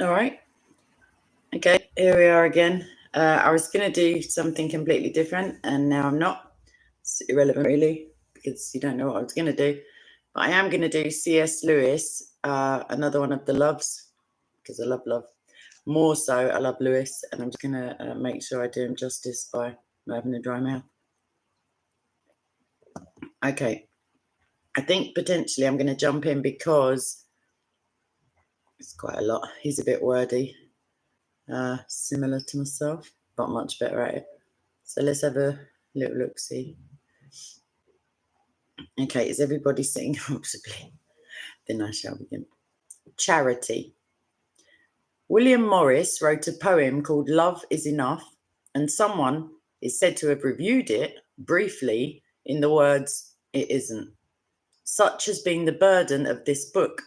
All right. Okay, here we are again. I was going to do something completely different, and now I'm not. It's irrelevant, really, because you don't know what I was going to do. But I am going to do C.S. Lewis, another one of the loves, because I love love. More so, I love Lewis, and I'm just going to make sure I do him justice by not having a dry mouth. Okay. I think potentially I'm going to jump in because it's quite a lot. He's a bit wordy. Similar to myself, but much better at it. So let's have a little look-see. Okay, is everybody sitting comfortably? Then I shall begin. Charity. William Morris wrote a poem called Love is Enough, and someone is said to have reviewed it briefly in the words, "It isn't." Such has been the burden of this book.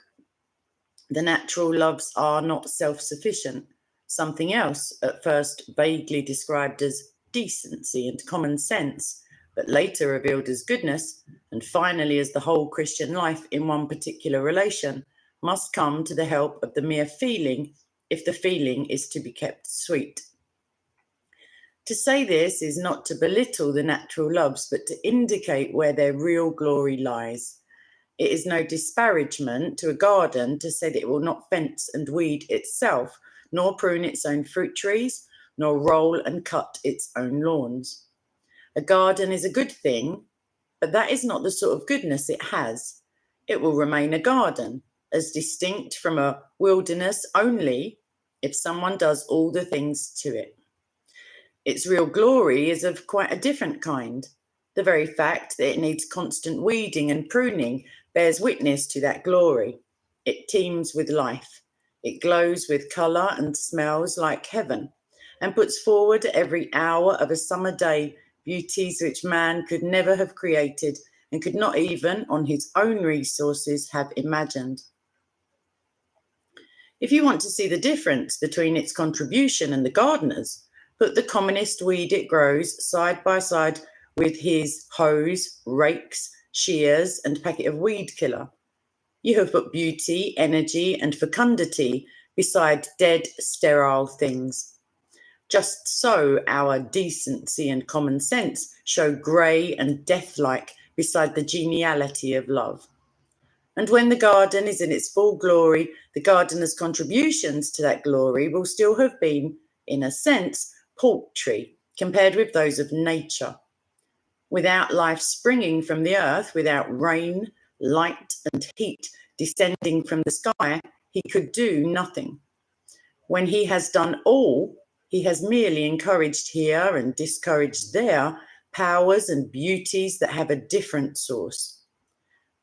The natural loves are not self-sufficient. Something else, at first vaguely described as decency and common sense, but later revealed as goodness, and finally as the whole Christian life in one particular relation, must come to the help of the mere feeling, if the feeling is to be kept sweet. To say this is not to belittle the natural loves, but to indicate where their real glory lies. It is no disparagement to a garden to say that it will not fence and weed itself, nor prune its own fruit trees, nor roll and cut its own lawns. A garden is a good thing, but that is not the sort of goodness it has. It will remain a garden, as distinct from a wilderness only if someone does all the things to it. Its real glory is of quite a different kind. The very fact that it needs constant weeding and pruning bears witness to that glory. It teems with life. It glows with colour and smells like heaven, and puts forward every hour of a summer day beauties which man could never have created and could not even, on his own resources, have imagined. If you want to see the difference between its contribution and the gardener's, put the commonest weed it grows side by side with his hose, rakes, shears, and packet of weed killer. You have put beauty, energy, and fecundity beside dead, sterile things. Just so our decency and common sense show grey and death-like beside the geniality of love. And when the garden is in its full glory, the gardener's contributions to that glory will still have been, in a sense, paltry compared with those of nature. Without life springing from the earth, without rain, light, and heat descending from the sky, he could do nothing. When he has done all, he has merely encouraged here and discouraged there powers and beauties that have a different source.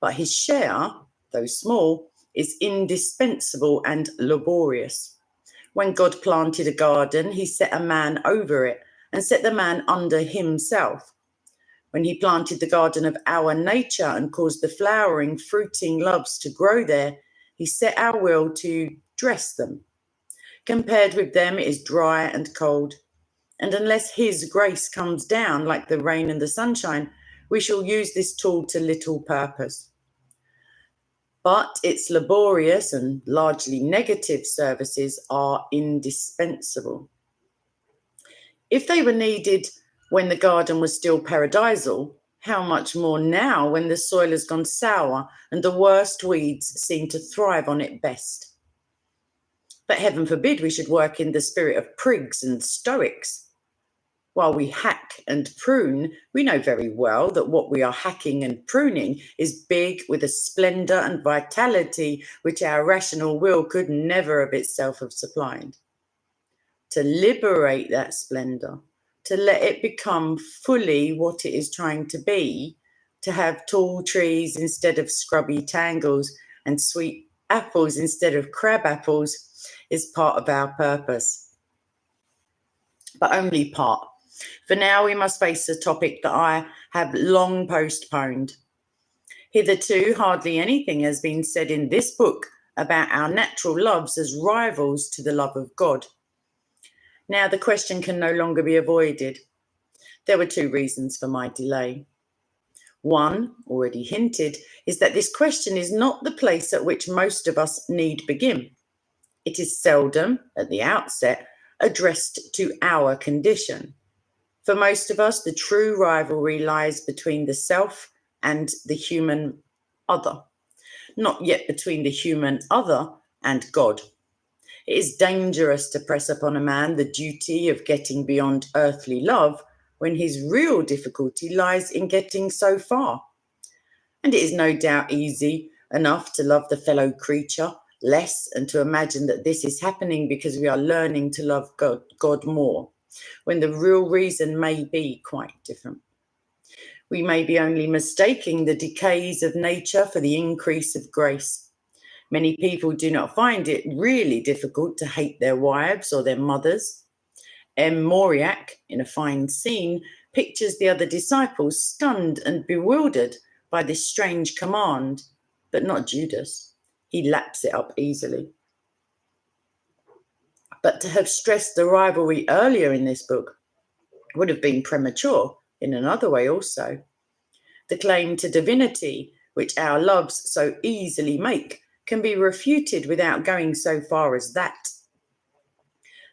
But his share, though small, is indispensable and laborious. When God planted a garden, he set a man over it and set the man under himself. When he planted the garden of our nature and caused the flowering, fruiting loves to grow there, he set our will to dress them. Compared with them, it is dry and cold. And unless his grace comes down like the rain and the sunshine, we shall use this tool to little purpose. But its laborious and largely negative services are indispensable. If they were needed when the garden was still paradisal, how much more now when the soil has gone sour and the worst weeds seem to thrive on it best? But heaven forbid we should work in the spirit of prigs and stoics. While we hack and prune, we know very well that what we are hacking and pruning is big with a splendour and vitality which our rational will could never of itself have supplied. To liberate that splendour, to let it become fully what it is trying to be, to have tall trees instead of scrubby tangles and sweet apples instead of crab apples is part of our purpose. But only part. For now, we must face a topic that I have long postponed. Hitherto, hardly anything has been said in this book about our natural loves as rivals to the love of God. Now, the question can no longer be avoided. There were two reasons for my delay. One, already hinted, is that this question is not the place at which most of us need begin. It is seldom, at the outset, addressed to our condition. For most of us, the true rivalry lies between the self and the human other, not yet between the human other and God. It is dangerous to press upon a man the duty of getting beyond earthly love when his real difficulty lies in getting so far. And it is no doubt easy enough to love the fellow creature less and to imagine that this is happening because we are learning to love God more, when the real reason may be quite different. We may be only mistaking the decays of nature for the increase of grace. Many people do not find it really difficult to hate their wives or their mothers. M. Mauriac, in a fine scene, pictures the other disciples stunned and bewildered by this strange command, but not Judas. He laps it up easily. But to have stressed the rivalry earlier in this book would have been premature in another way also. The claim to divinity, which our loves so easily make, can be refuted without going so far as that.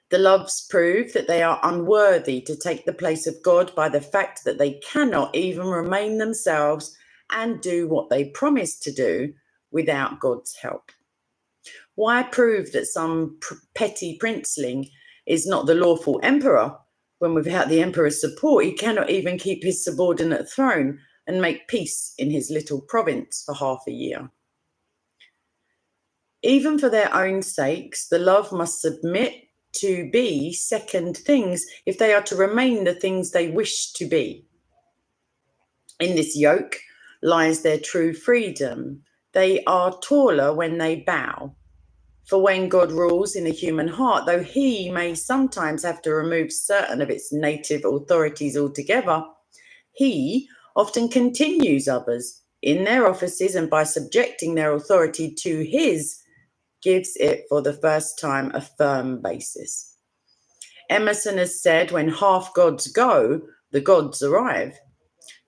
The loves prove that they are unworthy to take the place of God by the fact that they cannot even remain themselves and do what they promise to do without God's help. Why prove that some petty princeling is not the lawful emperor when without the emperor's support he cannot even keep his subordinate throne and make peace in his little province for half a year? Even for their own sakes, the love must submit to be second things if they are to remain the things they wish to be. In this yoke lies their true freedom. They are taller when they bow. For when God rules in a human heart, though he may sometimes have to remove certain of its native authorities altogether, he often continues others in their offices, and by subjecting their authority to his, gives it for the first time a firm basis. Emerson has said, when half gods go, the gods arrive.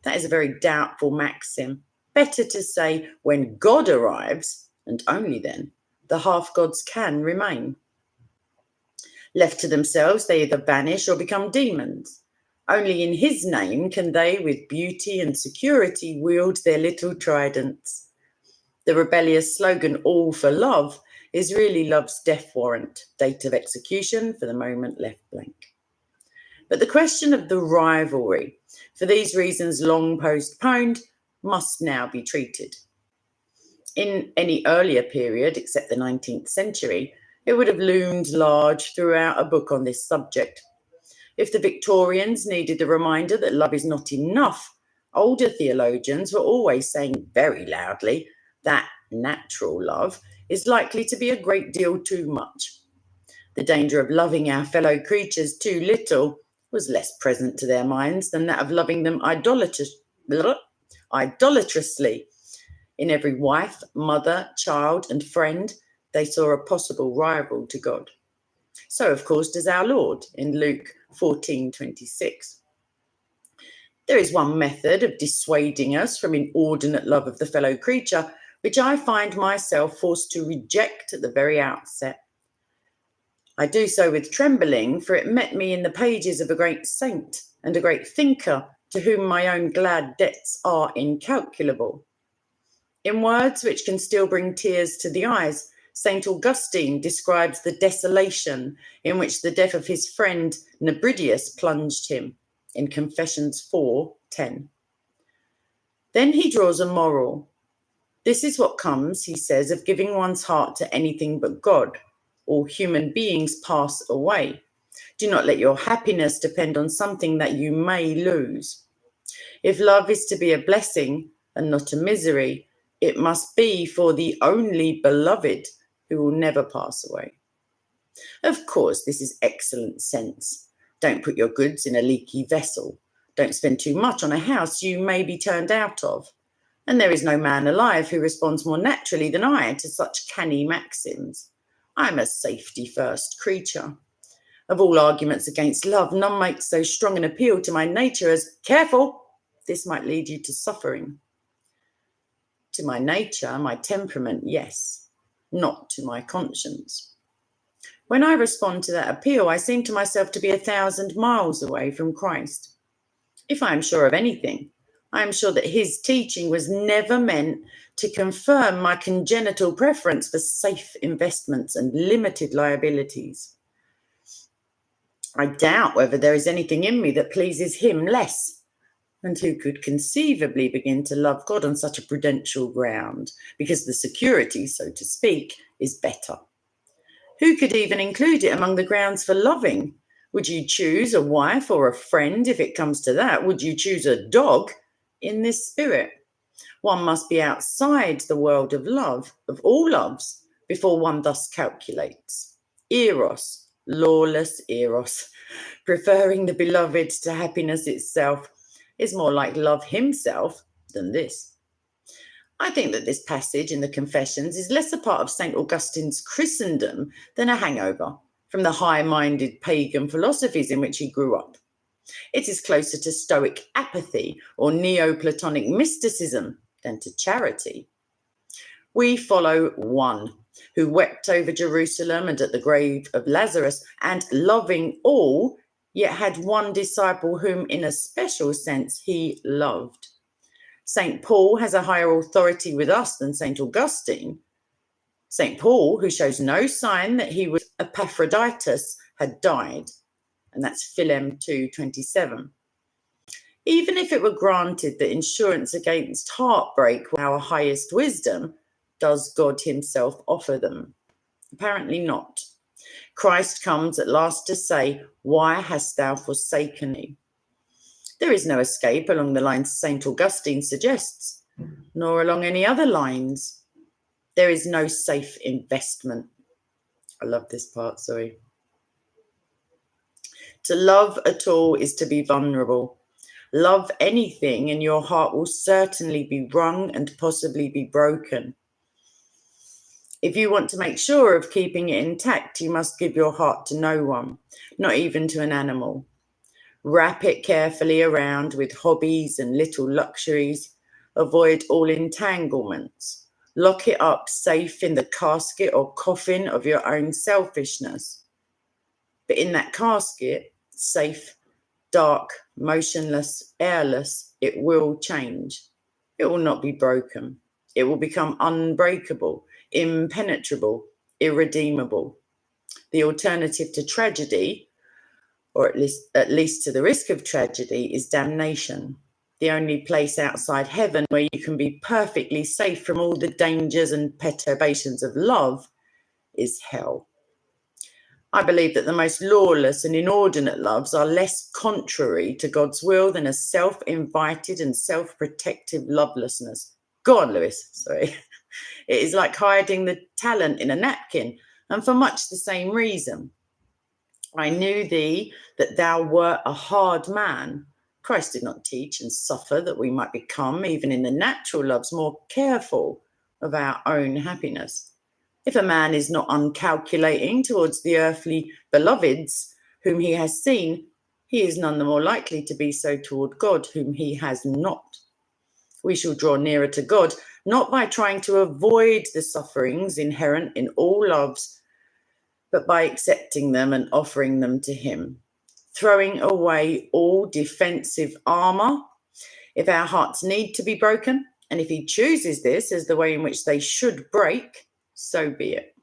That is a very doubtful maxim. Better to say, when God arrives, and only then, the half gods can remain. Left to themselves, they either vanish or become demons. Only in his name can they, with beauty and security, wield their little tridents. The rebellious slogan, all for love, is really love's death warrant, date of execution for the moment left blank. But the question of the rivalry, for these reasons long postponed, must now be treated. In any earlier period, except the 19th century, it would have loomed large throughout a book on this subject. If the Victorians needed a reminder that love is not enough, older theologians were always saying very loudly that natural love is likely to be a great deal too much. The danger of loving our fellow creatures too little was less present to their minds than that of loving them idolatrously. In every wife, mother, child, and friend, they saw a possible rival to God. So, of course, does our Lord in Luke 14:26. There is one method of dissuading us from inordinate love of the fellow creature, which I find myself forced to reject at the very outset. I do so with trembling, for it met me in the pages of a great saint and a great thinker, to whom my own glad debts are incalculable. In words which can still bring tears to the eyes, St. Augustine describes the desolation in which the death of his friend Nebridius plunged him in Confessions 4:10. Then he draws a moral. This is what comes, he says, of giving one's heart to anything but God. All human beings pass away. Do not let your happiness depend on something that you may lose. If love is to be a blessing and not a misery, it must be for the only beloved who will never pass away. Of course, this is excellent sense. Don't put your goods in a leaky vessel. Don't spend too much on a house you may be turned out of. And there is no man alive who responds more naturally than I to such canny maxims. I'm a safety-first creature. Of all arguments against love, none makes so strong an appeal to my nature as, careful, this might lead you to suffering. To my nature, my temperament, yes, not to my conscience. When I respond to that appeal, I seem to myself to be 1,000 miles away from Christ. If I am sure of anything, I am sure that his teaching was never meant to confirm my congenital preference for safe investments and limited liabilities. I doubt whether there is anything in me that pleases him less, and who could conceivably begin to love God on such a prudential ground, because the security, so to speak, is better. Who could even include it among the grounds for loving? Would you choose a wife or a friend if it comes to that? Would you choose a dog in this spirit? One must be outside the world of love, of all loves, before one thus calculates. Eros, lawless Eros, preferring the beloved to happiness itself, is more like love himself than this. I think that this passage in the Confessions is less a part of St. Augustine's Christendom than a hangover from the high-minded pagan philosophies in which he grew up. It is closer to Stoic apathy or Neoplatonic mysticism than to charity. We follow one who wept over Jerusalem and at the grave of Lazarus, and loving all, yet had one disciple whom in a special sense he loved. St. Paul has a higher authority with us than St. Augustine. St. Paul, who shows no sign that he was Epaphroditus, had died, and that's Philem 2:27. Even if it were granted that insurance against heartbreak were our highest wisdom, does God himself offer them? Apparently not. Christ comes at last to say, "Why hast thou forsaken me?" There is no escape along the lines St. Augustine suggests, nor along any other lines. There is no safe investment. I love this part, sorry. To love at all is to be vulnerable. Love anything and your heart will certainly be wrung and possibly be broken. If you want to make sure of keeping it intact, you must give your heart to no one, not even to an animal. Wrap it carefully around with hobbies and little luxuries. Avoid all entanglements. Lock it up safe in the casket or coffin of your own selfishness. But in that casket, safe, dark, motionless, airless, it will change. It will not be broken. It will become unbreakable, impenetrable, irredeemable. The alternative to tragedy, or at least to the risk of tragedy, is damnation. The only place outside heaven where you can be perfectly safe from all the dangers and perturbations of love is hell. I believe that the most lawless and inordinate loves are less contrary to God's will than a self-invited and self-protective lovelessness. Go on, Lewis, sorry. It is like hiding the talent in a napkin, and for much the same reason. I knew thee, that thou wert a hard man. Christ did not teach and suffer that we might become, even in the natural loves, more careful of our own happiness. If a man is not uncalculating towards the earthly beloveds whom he has seen, he is none the more likely to be so toward God, whom he has not. We shall draw nearer to God, not by trying to avoid the sufferings inherent in all loves, but by accepting them and offering them to him, throwing away all defensive armor. If our hearts need to be broken, and if he chooses this as the way in which they should break, so be it.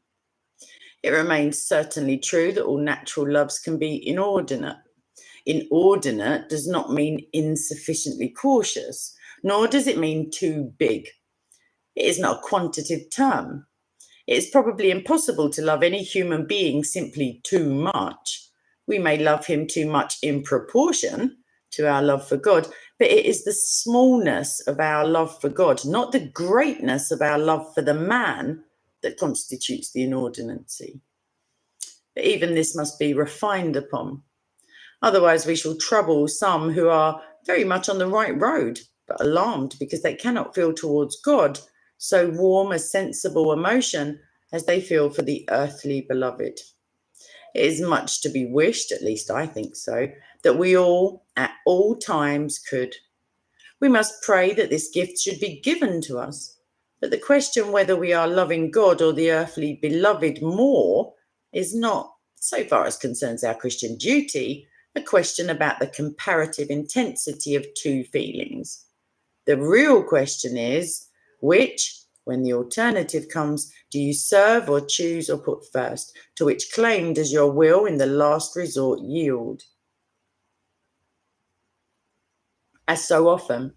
It remains certainly true that all natural loves can be inordinate. Inordinate does not mean insufficiently cautious, nor does it mean too big. It is not a quantitative term. It is probably impossible to love any human being simply too much. We may love him too much in proportion to our love for God, but it is the smallness of our love for God, not the greatness of our love for the man, that constitutes the inordinacy. But even this must be refined upon. Otherwise, we shall trouble some who are very much on the right road, but alarmed because they cannot feel towards God so warm a sensible emotion as they feel for the earthly beloved. It is much to be wished, at least I think so, that we all, at all times, could. We must pray that this gift should be given to us. But the question whether we are loving God or the earthly beloved more is not so far as concerns our Christian duty, a question about the comparative intensity of two feelings. The real question is, which, when the alternative comes, do you serve or choose or put first? To which claim does your will in the last resort yield? As so often,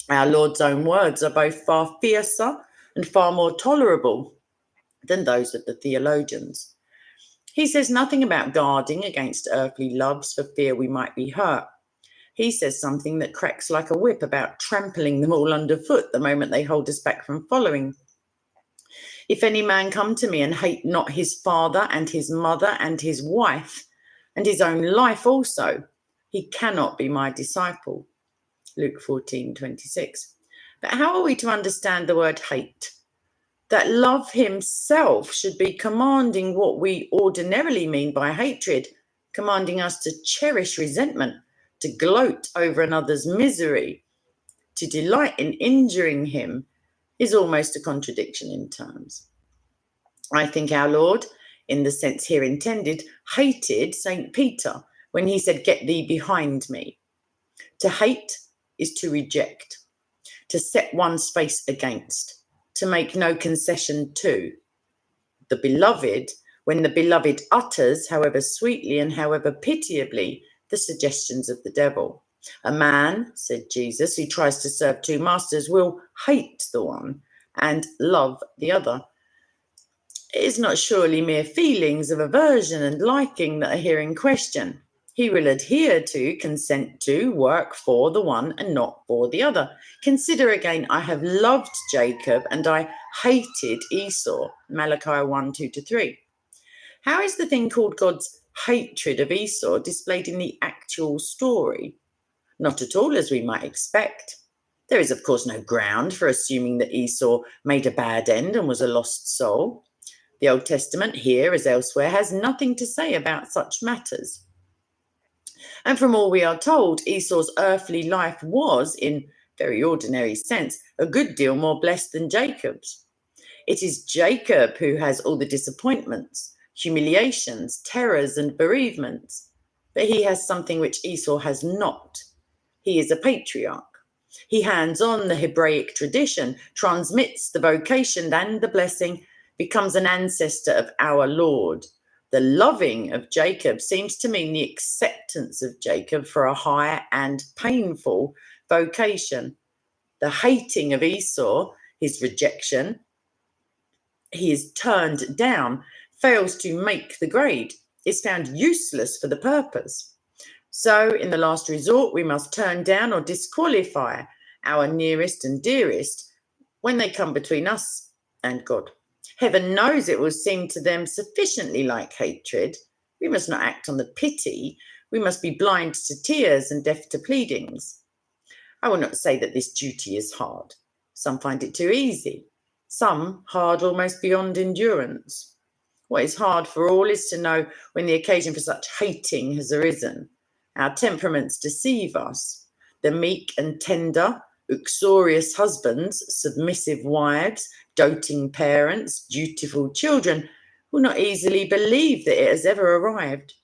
our Lord's own words are both far fiercer and far more tolerable than those of the theologians. He says nothing about guarding against earthly loves for fear we might be hurt. He says something that cracks like a whip about trampling them all underfoot the moment they hold us back from following. If any man come to me and hate not his father and his mother and his wife and his own life also, he cannot be my disciple. Luke 14:26. But how are we to understand the word hate? That love himself should be commanding what we ordinarily mean by hatred, commanding us to cherish resentment, to gloat over another's misery, to delight in injuring him, is almost a contradiction in terms. I think our Lord, in the sense here intended, hated St. Peter when he said, "Get thee behind me." To hate is to reject, to set one's face against, to make no concession to. The beloved, when the beloved utters, however sweetly and however pitiably, the suggestions of the devil. A man, said Jesus, who tries to serve two masters will hate the one and love the other. It is not surely mere feelings of aversion and liking that are here in question. He will adhere to, consent to, work for the one and not for the other. Consider again, I have loved Jacob and I hated Esau. Malachi 1:2-3. How is the thing called God's hatred of Esau displayed in the actual story? Not at all as we might expect. There is, of course, no ground for assuming that Esau made a bad end and was a lost soul. The Old Testament, here as elsewhere, has nothing to say about such matters. And from all we are told, Esau's earthly life was, in very ordinary sense, a good deal more blessed than Jacob's. It is Jacob who has all the disappointments, humiliations, terrors, and bereavements. But he has something which Esau has not. He is a patriarch. He hands on the Hebraic tradition, transmits the vocation and the blessing, becomes an ancestor of our Lord. The loving of Jacob seems to mean the acceptance of Jacob for a high and painful vocation. The hating of Esau, his rejection, he is turned down, fails to make the grade, is found useless for the purpose. So, in the last resort, we must turn down or disqualify our nearest and dearest when they come between us and God. Heaven knows it will seem to them sufficiently like hatred. We must not act on the pity. We must be blind to tears and deaf to pleadings. I will not say that this duty is hard. Some find it too easy. Some hard almost beyond endurance. What is hard for all is to know when the occasion for such hating has arisen. Our temperaments deceive us. The meek and tender, uxorious husbands, submissive wives, doting parents, dutiful children will not easily believe that it has ever arrived.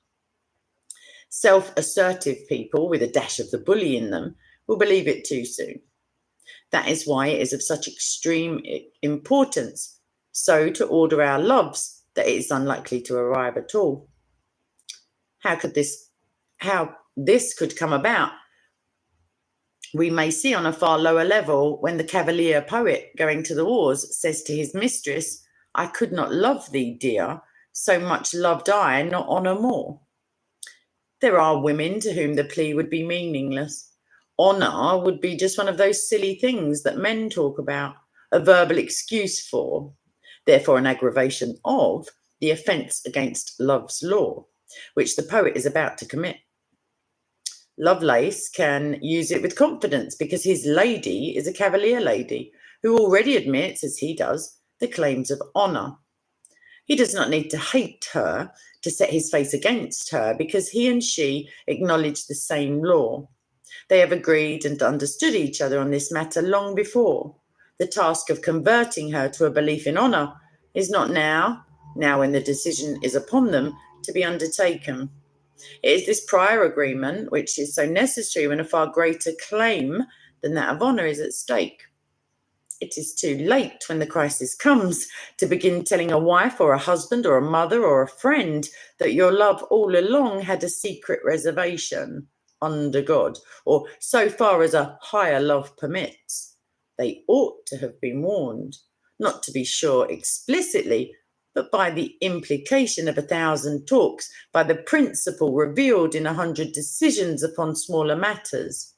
Self-assertive people with a dash of the bully in them will believe it too soon. That is why it is of such extreme importance so to order our loves that it is unlikely to arrive at all. How this could come about, we may see on a far lower level when the cavalier poet going to the wars says to his mistress, "I could not love thee, dear, so much loved I, not honour more." There are women to whom the plea would be meaningless. Honour would be just one of those silly things that men talk about, a verbal excuse for, therefore an aggravation of, the offence against love's law, which the poet is about to commit. Lovelace can use it with confidence because his lady is a cavalier lady who already admits, as he does, the claims of honour. He does not need to hate her to set his face against her because he and she acknowledge the same law. They have agreed and understood each other on this matter long before. The task of converting her to a belief in honour is not now when the decision is upon them, to be undertaken. It is this prior agreement which is so necessary when a far greater claim than that of honour is at stake. It is too late when the crisis comes to begin telling a wife or a husband or a mother or a friend that your love all along had a secret reservation under God, or so far as a higher love permits. They ought to have been warned, not to be sure explicitly, but by the implication of 1,000 talks, by the principle revealed in 100 decisions upon smaller matters.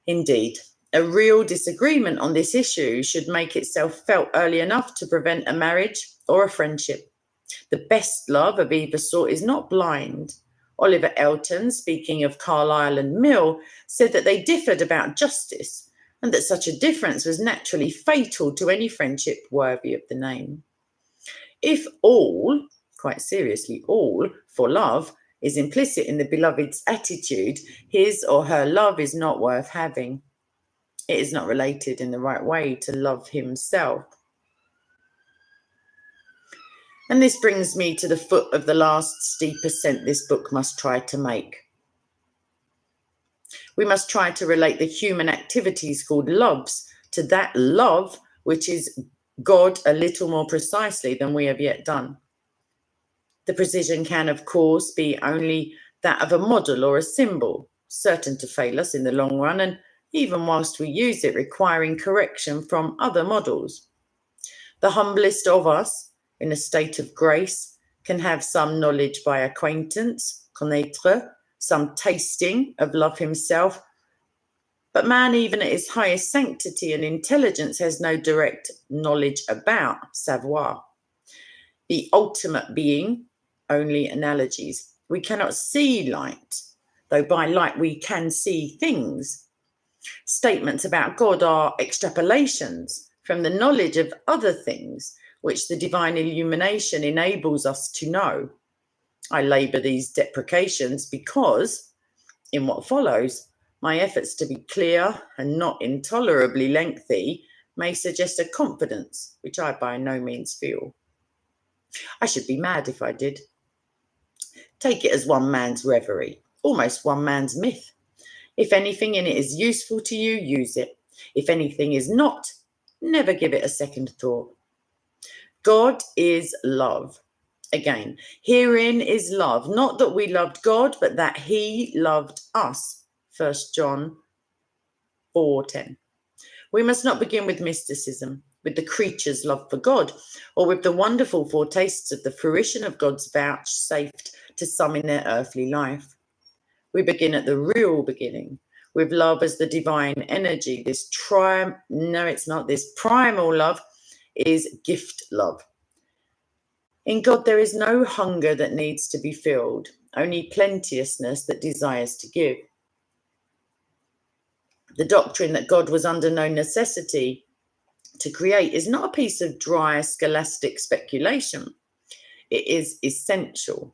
Indeed, a real disagreement on this issue should make itself felt early enough to prevent a marriage or a friendship. The best love of either sort is not blind. Oliver Elton, speaking of Carlyle and Mill, said that they differed about justice and that such a difference was naturally fatal to any friendship worthy of the name. If all, quite seriously all, for love is implicit in the beloved's attitude, his or her love is not worth having. It is not related in the right way to love himself. And this brings me to the foot of the last steep ascent this book must try to make. We must try to relate the human activities called loves to that love which is God a little more precisely than we have yet done. The precision can, of course, be only that of a model or a symbol, certain to fail us in the long run, and even whilst we use it, requiring correction from other models. The humblest of us, in a state of grace, can have some knowledge by acquaintance, connaître, some tasting of love himself, but man, even at his highest sanctity and intelligence, has no direct knowledge about savoir. The ultimate being, only analogies. We cannot see light, though by light we can see things. Statements about God are extrapolations from the knowledge of other things which the divine illumination enables us to know. I labour these deprecations because, in what follows, my efforts to be clear and not intolerably lengthy may suggest a confidence which I by no means feel. I should be mad if I did. Take it as one man's reverie, almost one man's myth. If anything in it is useful to you, use it. If anything is not, never give it a second thought. God is love. Again, herein is love, not that we loved God, but that he loved us. 1 John 4:10. We must not begin with mysticism, with the creature's love for God, or with the wonderful foretastes of the fruition of God's vouchsafed to some in their earthly life. We begin at the real beginning, with love as the divine energy. This primal love is gift love. In God, there is no hunger that needs to be filled, only plenteousness that desires to give. The doctrine that God was under no necessity to create is not a piece of dry scholastic speculation. It is essential.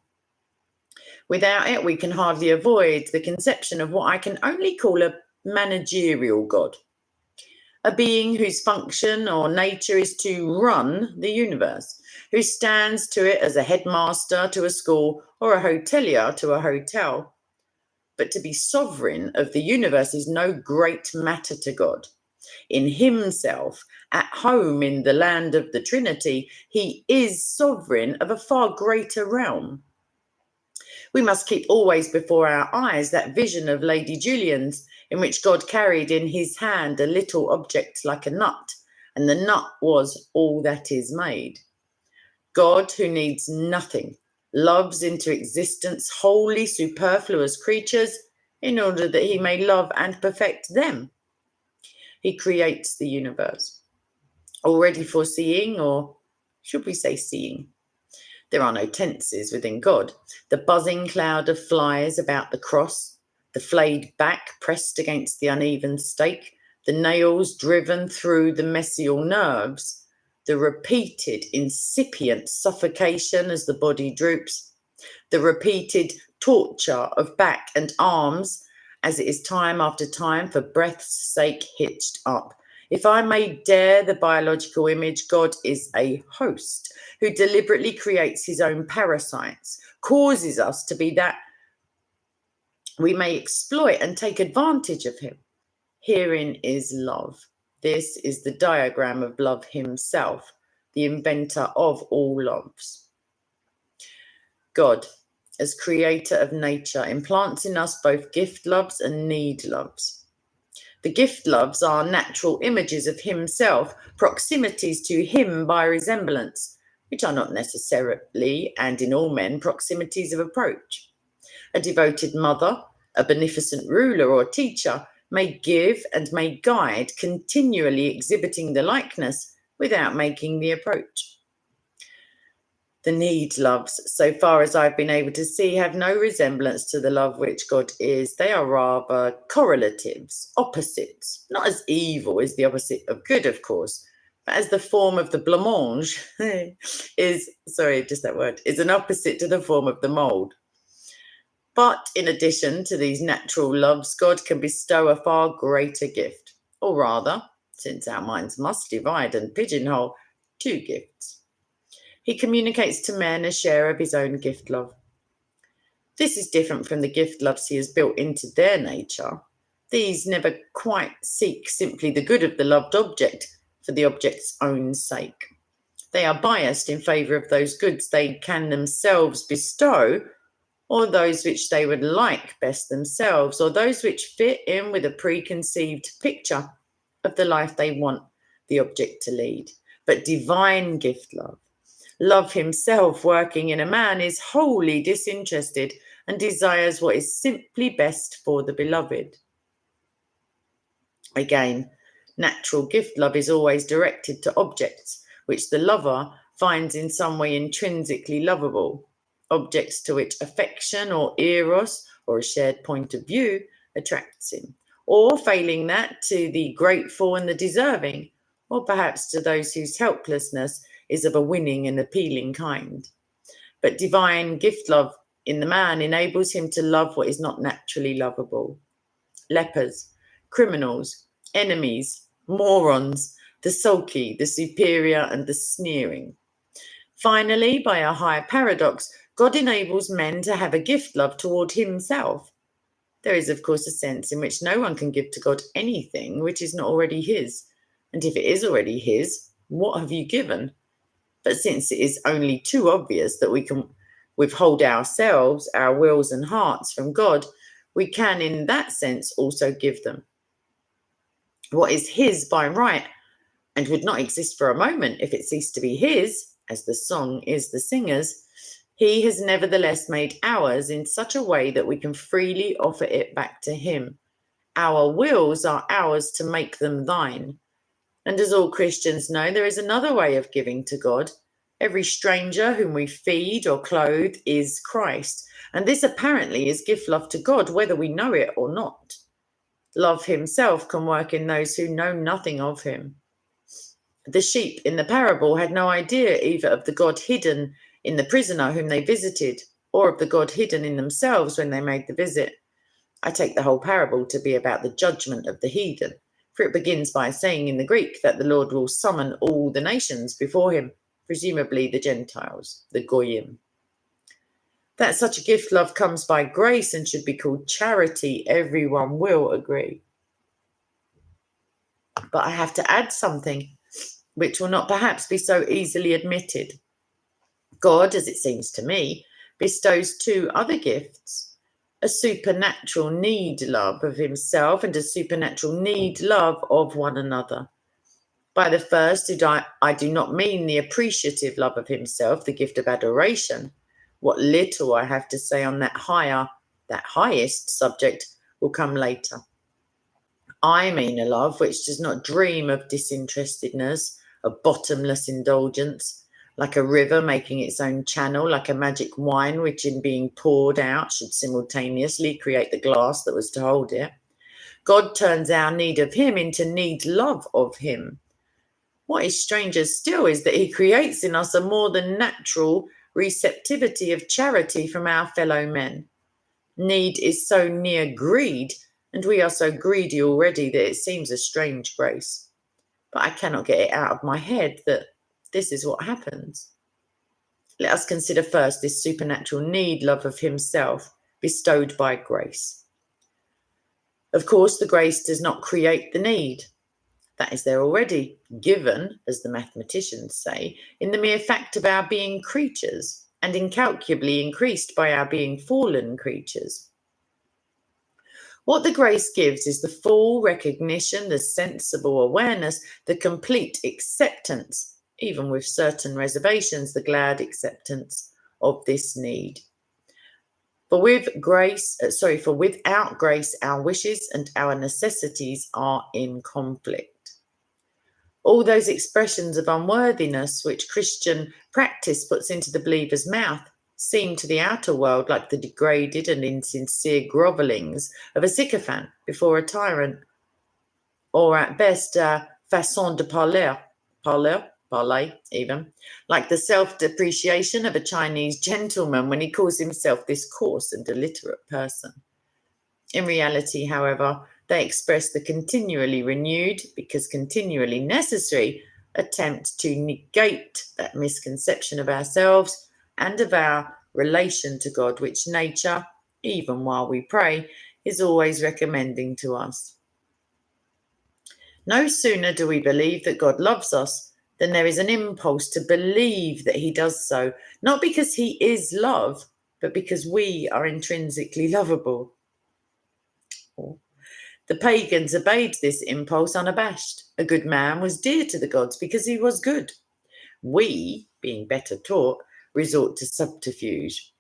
Without it, we can hardly avoid the conception of what I can only call a managerial God, a being whose function or nature is to run the universe, who stands to it as a headmaster to a school or a hotelier to a hotel. But to be sovereign of the universe is no great matter to God. In himself, at home in the land of the Trinity, he is sovereign of a far greater realm. We must keep always before our eyes that vision of Lady Julian's, in which God carried in his hand a little object like a nut, and the nut was all that is made. God, who needs nothing, loves into existence wholly superfluous creatures in order that he may love and perfect them. He creates the universe, already foreseeing, or should we say seeing? There are no tenses within God. The buzzing cloud of flies about the cross, the flayed back pressed against the uneven stake, the nails driven through the mesial nerves, the repeated incipient suffocation as the body droops, the repeated torture of back and arms as it is time after time for breath's sake hitched up. If I may dare the biological image, God is a host who deliberately creates his own parasites, causes us to be that we may exploit and take advantage of him. Herein is love. This is the diagram of love himself, the inventor of all loves. God, as creator of nature, implants in us both gift loves and need loves. The gift loves are natural images of himself, proximities to him by resemblance, which are not necessarily, and in all men, proximities of approach. A devoted mother, a beneficent ruler or teacher may give and may guide, continually exhibiting the likeness without making the approach. The need loves, so far as I've been able to see, have no resemblance to the love which God is. They are rather correlatives, opposites, not as evil is the opposite of good, of course, but as the form of the blancmange is an opposite to the form of the mould. But in addition to these natural loves, God can bestow a far greater gift, or rather, since our minds must divide and pigeonhole, two gifts. He communicates to men a share of his own gift love. This is different from the gift loves he has built into their nature. These never quite seek simply the good of the loved object for the object's own sake. They are biased in favour of those goods they can themselves bestow, or those which they would like best themselves, or those which fit in with a preconceived picture of the life they want the object to lead. But divine gift love, love himself working in a man, is wholly disinterested and desires what is simply best for the beloved. Again, natural gift love is always directed to objects which the lover finds in some way intrinsically lovable, objects to which affection or eros or a shared point of view attracts him, or failing that, to the grateful and the deserving, or perhaps to those whose helplessness is of a winning and appealing kind. But divine gift love in the man enables him to love what is not naturally lovable. Lepers, criminals, enemies, morons, the sulky, the superior, and the sneering. Finally, by a higher paradox, God enables men to have a gift love toward himself. There is, of course, a sense in which no one can give to God anything which is not already his. And if it is already his, what have you given? But since it is only too obvious that we can withhold ourselves, our wills and hearts from God, we can in that sense also give them. What is his by right and would not exist for a moment if it ceased to be his, as the song is the singer's, he has nevertheless made ours in such a way that we can freely offer it back to him. Our wills are ours to make them thine. And as all Christians know, there is another way of giving to God. Every stranger whom we feed or clothe is Christ. And this apparently is gift love to God, whether we know it or not. Love himself can work in those who know nothing of him. The sheep in the parable had no idea either of the God hidden in the prisoner whom they visited, or of the God hidden in themselves when they made the visit. I take the whole parable to be about the judgment of the heathen, for it begins by saying in the Greek that the Lord will summon all the nations before him, presumably the Gentiles, the Goyim. That such a gift love comes by grace and should be called charity, everyone will agree. But I have to add something which will not perhaps be so easily admitted. God, as it seems to me, bestows two other gifts, a supernatural need love of himself and a supernatural need love of one another. By the first, I do not mean the appreciative love of himself, the gift of adoration. What little I have to say on that highest subject will come later. I mean a love which does not dream of disinterestedness, of bottomless indulgence, like a river making its own channel, like a magic wine which in being poured out should simultaneously create the glass that was to hold it. God turns our need of him into need love of him. What is stranger still is that he creates in us a more than natural receptivity of charity from our fellow men. Need is so near greed, and we are so greedy already that it seems a strange grace. but I cannot get it out of my head that this is what happens. Let us consider first this supernatural need, love of himself, bestowed by grace. Of course, the grace does not create the need. That is there already, given, as the mathematicians say, in the mere fact of our being creatures, and incalculably increased by our being fallen creatures. What the grace gives is the full recognition, the sensible awareness, the complete acceptance, even with certain reservations, the glad acceptance of this need. For without grace, our wishes and our necessities are in conflict. All those expressions of unworthiness which Christian practice puts into the believer's mouth seem to the outer world like the degraded and insincere grovellings of a sycophant before a tyrant, or at best a façon de parler even, like the self-depreciation of a Chinese gentleman when he calls himself this coarse and illiterate person. In reality, however, they express the continually renewed, because continually necessary, attempt to negate that misconception of ourselves and of our relation to God, which nature, even while we pray, is always recommending to us. No sooner do we believe that God loves us than there is an impulse to believe that he does so, not because he is love, but because we are intrinsically lovable. The pagans obeyed this impulse unabashed. A good man was dear to the gods because he was good. We, being better taught, resort to subterfuge.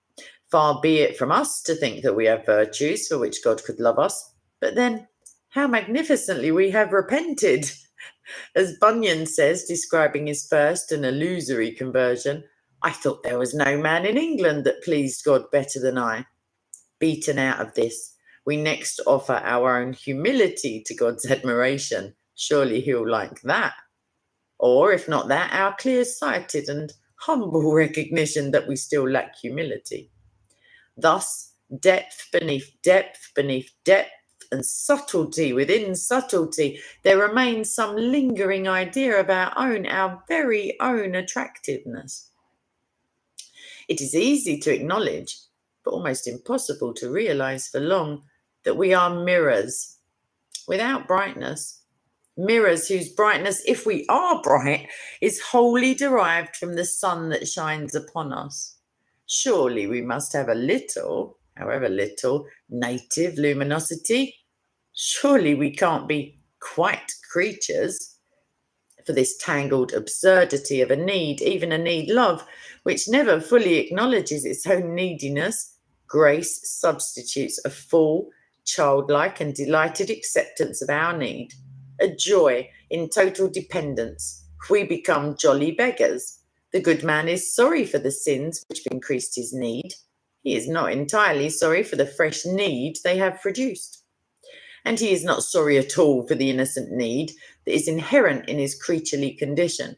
Far be it from us to think that we have virtues for which God could love us, but then how magnificently we have repented. As Bunyan says, describing his first and illusory conversion, I thought there was no man in England that pleased God better than I. Beaten out of this, we next offer our own humility to God's admiration. Surely he'll like that. Or, if not that, our clear-sighted and humble recognition that we still lack humility. Thus, depth beneath depth beneath depth, and subtlety within subtlety, there remains some lingering idea of our very own attractiveness. It is easy to acknowledge, but almost impossible to realize for long, that we are mirrors without brightness. Mirrors whose brightness, if we are bright, is wholly derived from the sun that shines upon us. Surely we must have a little, however little, native luminosity. Surely we can't be quite creatures for this tangled absurdity of a need, even a need love, which never fully acknowledges its own neediness. Grace substitutes a full, childlike and delighted acceptance of our need, a joy in total dependence. We become jolly beggars. The good man is sorry for the sins which have increased his need. He is not entirely sorry for the fresh need they have produced. And he is not sorry at all for the innocent need that is inherent in his creaturely condition.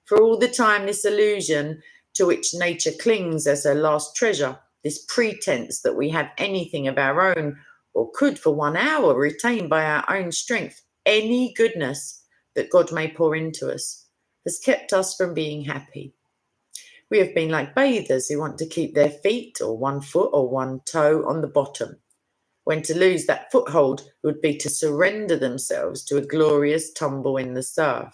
For all the time this illusion to which nature clings as her last treasure, this pretense that we have anything of our own, or could for 1 hour retain by our own strength any goodness that God may pour into us, has kept us from being happy. We have been like bathers who want to keep their feet or 1 foot or 1 toe on the bottom, when to lose that foothold would be to surrender themselves to a glorious tumble in the surf.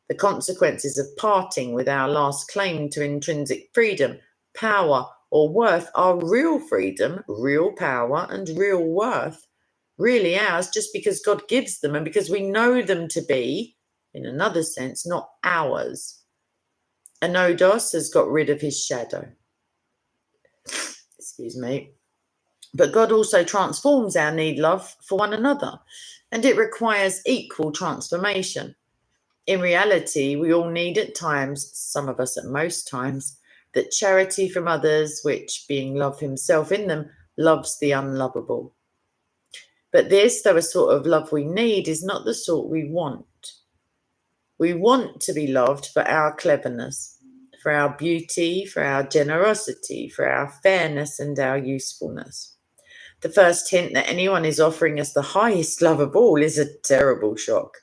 The consequences of parting with our last claim to intrinsic freedom, power, or worth are real freedom, real power, and real worth, really ours just because God gives them and because we know them to be, in another sense, not ours. Anodos has got rid of his shadow. Excuse me. But God also transforms our need love for one another, and it requires equal transformation. In reality, we all need at times, some of us at most times, that charity from others, which, being love himself in them, loves the unlovable. But this, though a sort of love we need, is not the sort we want. We want to be loved for our cleverness, for our beauty, for our generosity, for our fairness and our usefulness. The first hint that anyone is offering us the highest love of all is a terrible shock.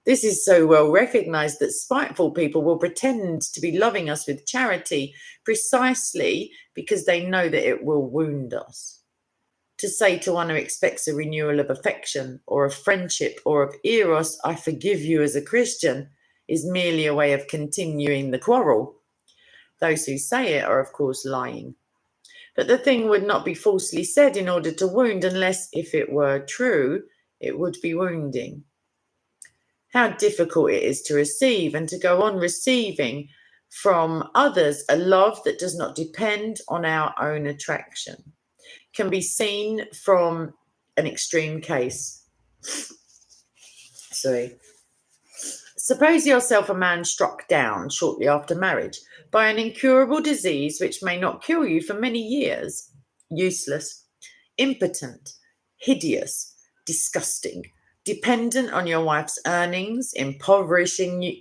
This is so well recognized that spiteful people will pretend to be loving us with charity precisely because they know that it will wound us. To say to one who expects a renewal of affection or of friendship or of eros, I forgive you as a Christian, is merely a way of continuing the quarrel. Those who say it are, of course, lying. But the thing would not be falsely said in order to wound unless, if it were true, it would be wounding. How difficult it is to receive and to go on receiving from others a love that does not depend on our own attraction can be seen from an extreme case. Suppose yourself a man struck down shortly after marriage by an incurable disease which may not kill you for many years, useless, impotent, hideous, disgusting, dependent on your wife's earnings, impoverishing you,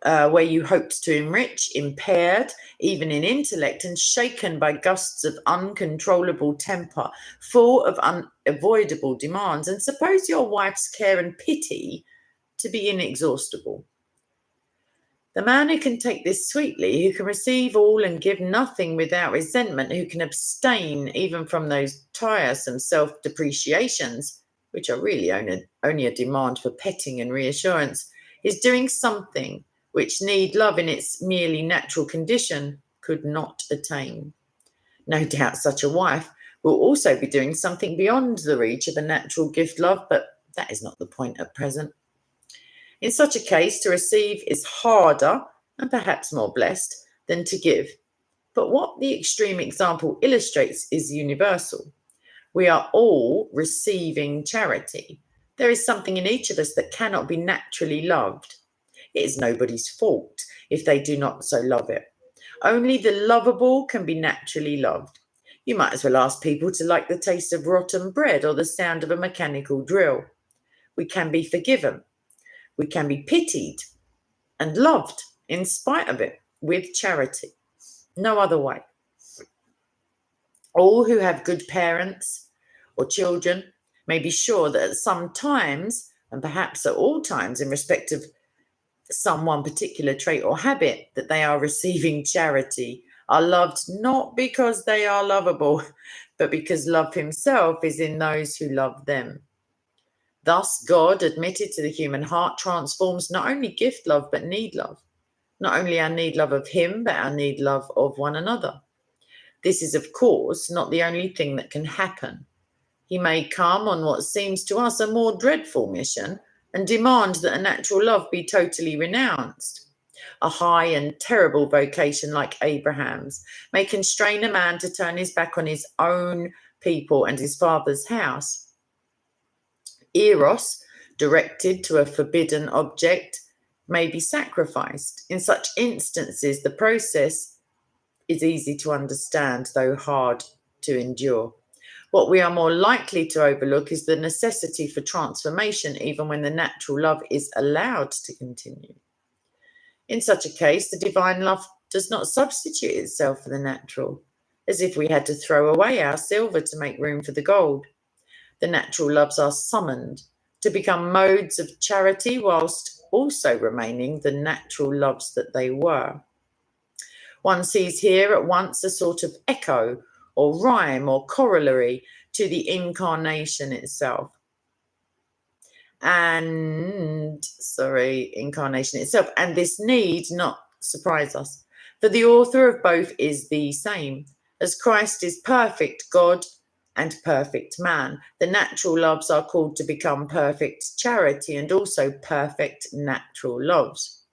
where you hoped to enrich, impaired, even in intellect, and shaken by gusts of uncontrollable temper, full of unavoidable demands. And suppose your wife's care and pity to be inexhaustible. The man who can take this sweetly, who can receive all and give nothing without resentment, who can abstain even from those tiresome self-depreciations, which are really only a demand for petting and reassurance, is doing something which need love in its merely natural condition could not attain. No doubt such a wife will also be doing something beyond the reach of a natural gift love, but that is not the point at present. In such a case, to receive is harder and perhaps more blessed than to give. But what the extreme example illustrates is universal. We are all receiving charity. There is something in each of us that cannot be naturally loved. It is nobody's fault if they do not so love it. Only the lovable can be naturally loved. You might as well ask people to like the taste of rotten bread or the sound of a mechanical drill. We can be forgiven. We can be pitied and loved in spite of it with charity. No other way. All who have good parents or children may be sure that at some times, and perhaps at all times in respect of some one particular trait or habit, that they are receiving charity, are loved not because they are lovable, but because love himself is in those who love them. Thus, God, admitted to the human heart, transforms not only gift love, but need love. Not only our need love of him, but our need love of one another. This is, of course, not the only thing that can happen. He may come on what seems to us a more dreadful mission and demand that a natural love be totally renounced. A high and terrible vocation like Abraham's may constrain a man to turn his back on his own people and his father's house. Eros, directed to a forbidden object, may be sacrificed. In such instances, the process is easy to understand, though hard to endure. What we are more likely to overlook is the necessity for transformation, even when the natural love is allowed to continue. In such a case, the divine love does not substitute itself for the natural, as if we had to throw away our silver to make room for the gold. The natural loves are summoned to become modes of charity whilst also remaining the natural loves that they were. One sees here at once a sort of echo or rhyme or corollary to the incarnation itself. And this need not surprise us, for the author of both is the same. As Christ is perfect God and perfect man, the natural loves are called to become perfect charity and also perfect natural loves.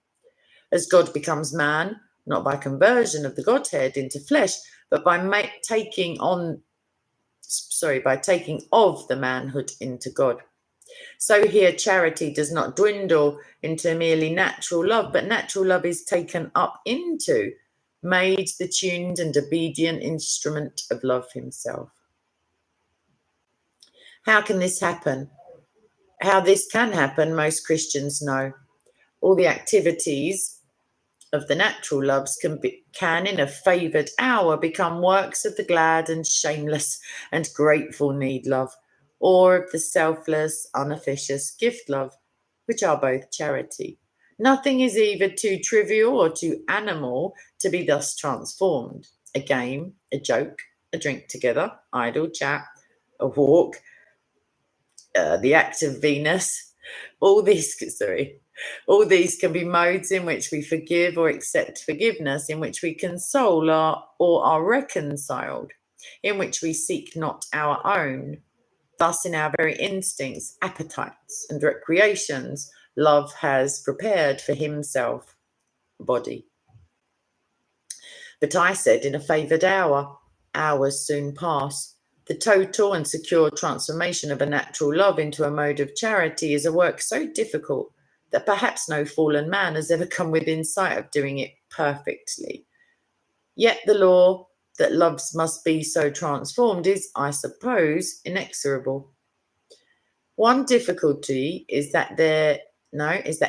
As God becomes man, not by conversion of the Godhead into flesh, but by taking of the manhood into God. So here charity does not dwindle into merely natural love, but natural love is taken up into, made the tuned and obedient instrument of love himself. How can this happen? How this can happen, most Christians know. All the activities of the natural loves can in a favoured hour become works of the glad and shameless and grateful need love, or of the selfless, unofficious gift love. which are both charity. Nothing is either too trivial or too animal to be thus transformed. A game, a joke, a drink together, idle chat, a walk, the act of Venus, all these can be modes in which we forgive or accept forgiveness, in which we console or are reconciled, in which we seek not our own. Thus, in our very instincts, appetites, and recreations, love has prepared for himself body. But I said, in a favoured hour, hours soon pass. The total and secure transformation of a natural love into a mode of charity is a work so difficult that perhaps no fallen man has ever come within sight of doing it perfectly. Yet the law that loves must be so transformed is, I suppose, inexorable. One difficulty is that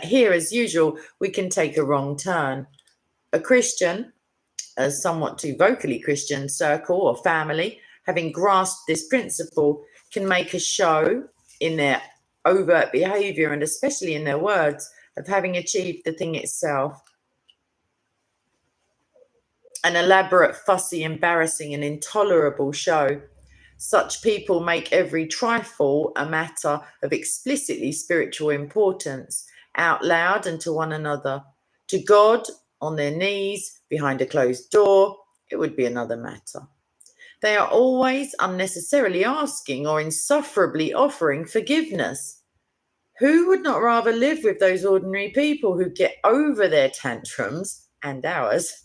here, as usual, we can take a wrong turn. A Christian, a somewhat too vocally Christian circle or family, having grasped this principle, can make a show in their overt behaviour and especially in their words of having achieved the thing itself. An elaborate, fussy, embarrassing and intolerable show. Such people make every trifle a matter of explicitly spiritual importance, out loud and to one another. To God, on their knees, behind a closed door, it would be another matter. They are always unnecessarily asking or insufferably offering forgiveness. Who would not rather live with those ordinary people who get over their tantrums, and ours,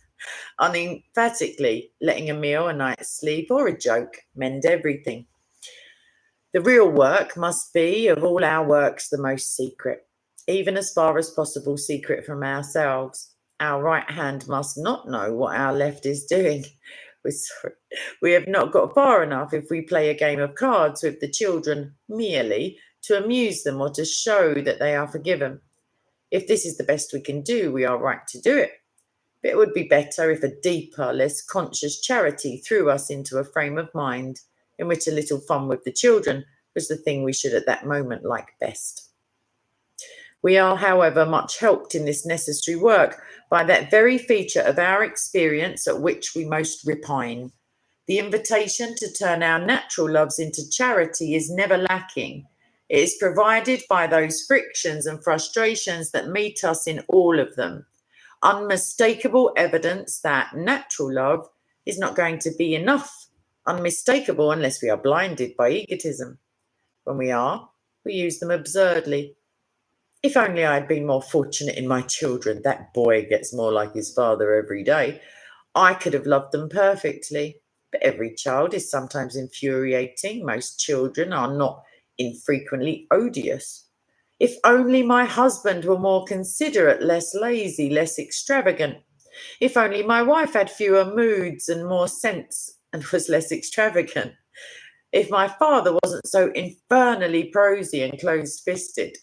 unemphatically, letting a meal, a night's sleep, or a joke mend everything? The real work must be, of all our works, the most secret, even as far as possible secret from ourselves. Our right hand must not know what our left is doing. We have not got far enough if we play a game of cards with the children merely to amuse them or to show that they are forgiven. If this is the best we can do, we are right to do it. But it would be better if a deeper, less conscious charity threw us into a frame of mind in which a little fun with the children was the thing we should at that moment like best. We are, however, much helped in this necessary work by that very feature of our experience at which we most repine. The invitation to turn our natural loves into charity is never lacking. It is provided by those frictions and frustrations that meet us in all of them. Unmistakable evidence that natural love is not going to be enough. Unmistakable unless we are blinded by egotism. When we are, we use them absurdly. If only I had been more fortunate in my children, that boy gets more like his father every day, I could have loved them perfectly. But every child is sometimes infuriating. Most children are not infrequently odious. If only my husband were more considerate, less lazy, less extravagant. If only my wife had fewer moods and more sense and was less extravagant. If my father wasn't so infernally prosy and close-fisted.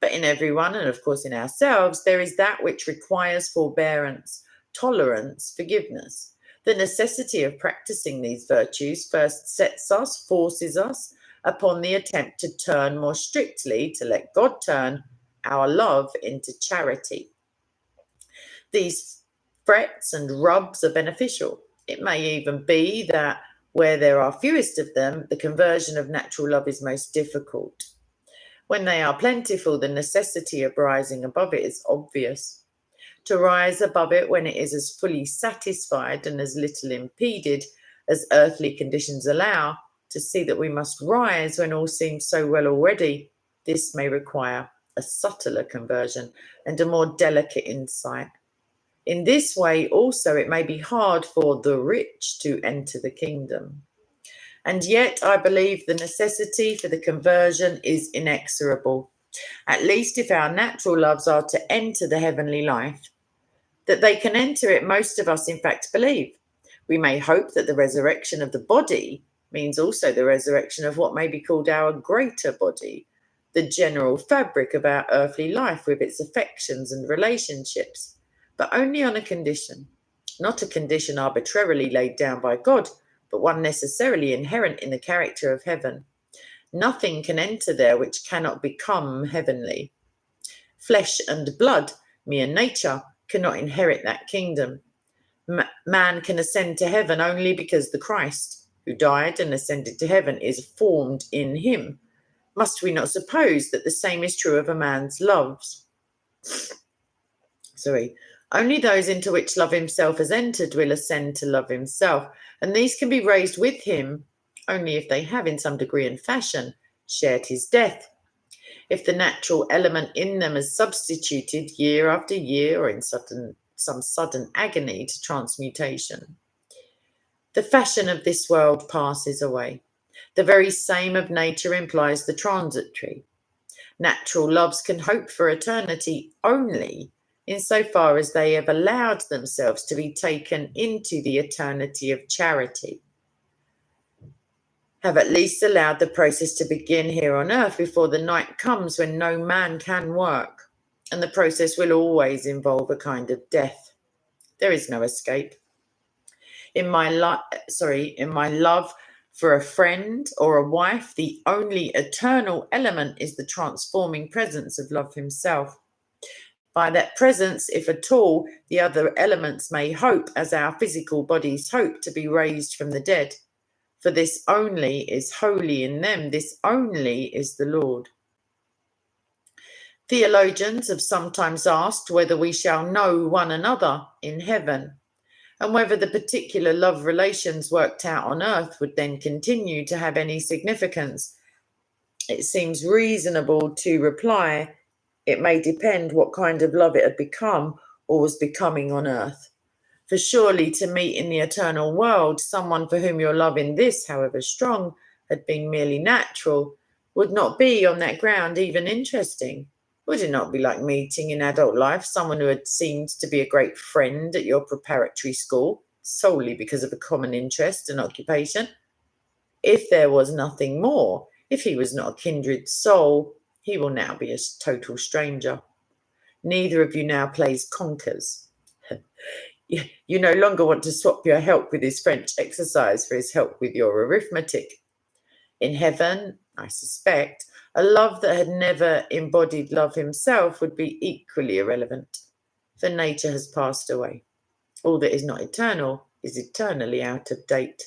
But in everyone, and of course in ourselves, there is that which requires forbearance, tolerance, forgiveness. The necessity of practicing these virtues first forces us upon the attempt to turn more strictly, to let God turn our love into charity. These frets and rubs are beneficial. It may even be that where there are fewest of them, the conversion of natural love is most difficult. When they are plentiful, the necessity of rising above it is obvious. To rise above it when it is as fully satisfied and as little impeded as earthly conditions allow, to see that we must rise when all seems so well already, this may require a subtler conversion and a more delicate insight. In this way also it may be hard for the rich to enter the kingdom. And yet I believe the necessity for the conversion is inexorable, at least if our natural loves are to enter the heavenly life. That they can enter it, most of us in fact believe. We may hope that the resurrection of the body means also the resurrection of what may be called our greater body, the general fabric of our earthly life with its affections and relationships, but only on a condition, not a condition arbitrarily laid down by God, but one necessarily inherent in the character of heaven. Nothing can enter there which cannot become heavenly. Flesh and blood, mere nature, cannot inherit that kingdom. Man can ascend to heaven only because the Christ, who died and ascended to heaven, is formed in him. Must we not suppose that the same is true of a man's loves? Only those into which love himself has entered will ascend to love himself, and these can be raised with him only if they have, in some degree and fashion, shared his death. If the natural element in them is substituted year after year, or in some sudden agony to transmutation, the fashion of this world passes away. The very same of nature implies the transitory. Natural loves can hope for eternity only insofar as they have allowed themselves to be taken into the eternity of charity, have at least allowed the process to begin here on earth before the night comes when no man can work, and the process will always involve a kind of death. There is no escape. In my love for a friend or a wife, the only eternal element is the transforming presence of love himself. By that presence, if at all, the other elements may hope, as our physical bodies hope, to be raised from the dead. For this only is holy in them, this only is the Lord. Theologians have sometimes asked whether we shall know one another in heaven, and whether the particular love relations worked out on earth would then continue to have any significance. It seems reasonable to reply, it may depend what kind of love it had become or was becoming on earth. For surely to meet in the eternal world someone for whom your love in this, however strong, had been merely natural, would not be on that ground even interesting. Would it not be like meeting in adult life someone who had seemed to be a great friend at your preparatory school, solely because of a common interest and occupation? If there was nothing more, if he was not a kindred soul, he will now be a total stranger. Neither of you now plays conkers. You no longer want to swap your help with his French exercise for his help with your arithmetic. In heaven, I suspect, a love that had never embodied love himself would be equally irrelevant, for nature has passed away. All that is not eternal is eternally out of date.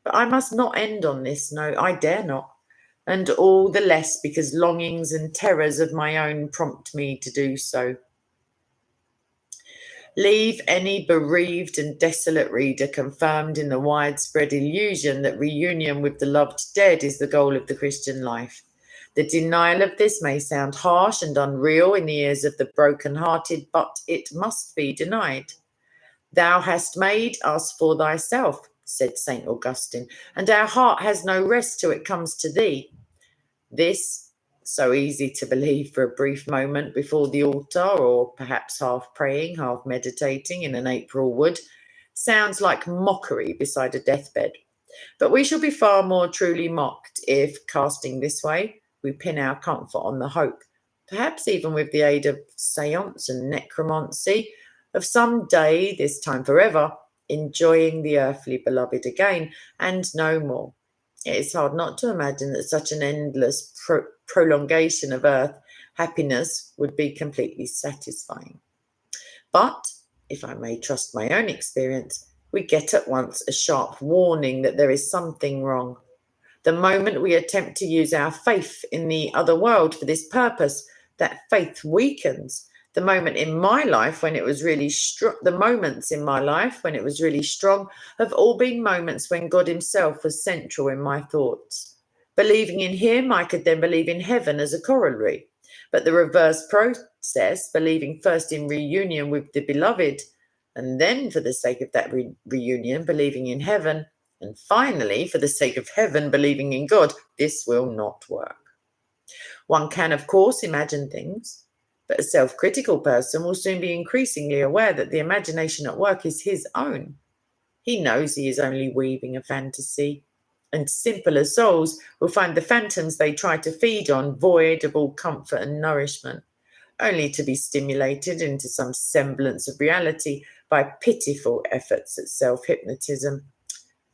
But I must not end on this note, I dare not, and all the less because longings and terrors of my own prompt me to do so. Leave any bereaved and desolate reader confirmed in the widespread illusion that reunion with the loved dead is the goal of the Christian life. The denial of this may sound harsh and unreal in the ears of the broken-hearted, but it must be denied. Thou hast made us for thyself, said St. Augustine, and our heart has no rest till it comes to thee. This, so easy to believe for a brief moment before the altar, or perhaps half praying, half meditating in an April wood, sounds like mockery beside a deathbed. But we shall be far more truly mocked if, casting this way, we pin our comfort on the hope, perhaps even with the aid of seance and necromancy, of some day, this time forever, enjoying the earthly beloved again, and no more. It is hard not to imagine that such an endless prolongation of earth happiness would be completely satisfying. But, if I may trust my own experience, we get at once a sharp warning that there is something wrong. The moment we attempt to use our faith in the other world for this purpose, that faith weakens. The moments in my life when it was really strong have all been moments when God himself was central in my thoughts. Believing in him, I could then believe in heaven as a corollary. But the reverse process, believing first in reunion with the beloved, and then for the sake of that reunion, believing in heaven, and finally, for the sake of heaven, believing in God, this will not work. One can, of course, imagine things, but a self-critical person will soon be increasingly aware that the imagination at work is his own. He knows he is only weaving a fantasy, and simpler souls will find the phantoms they try to feed on void of all comfort and nourishment, only to be stimulated into some semblance of reality by pitiful efforts at self-hypnotism,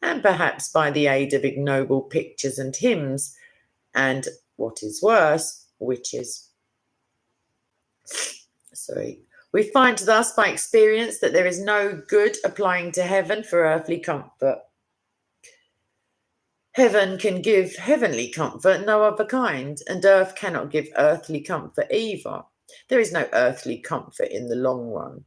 and perhaps by the aid of ignoble pictures and hymns, and, what is worse, witches. We find thus by experience that there is no good applying to heaven for earthly comfort. Heaven can give heavenly comfort, no other kind, and earth cannot give earthly comfort either. There is no earthly comfort in the long run.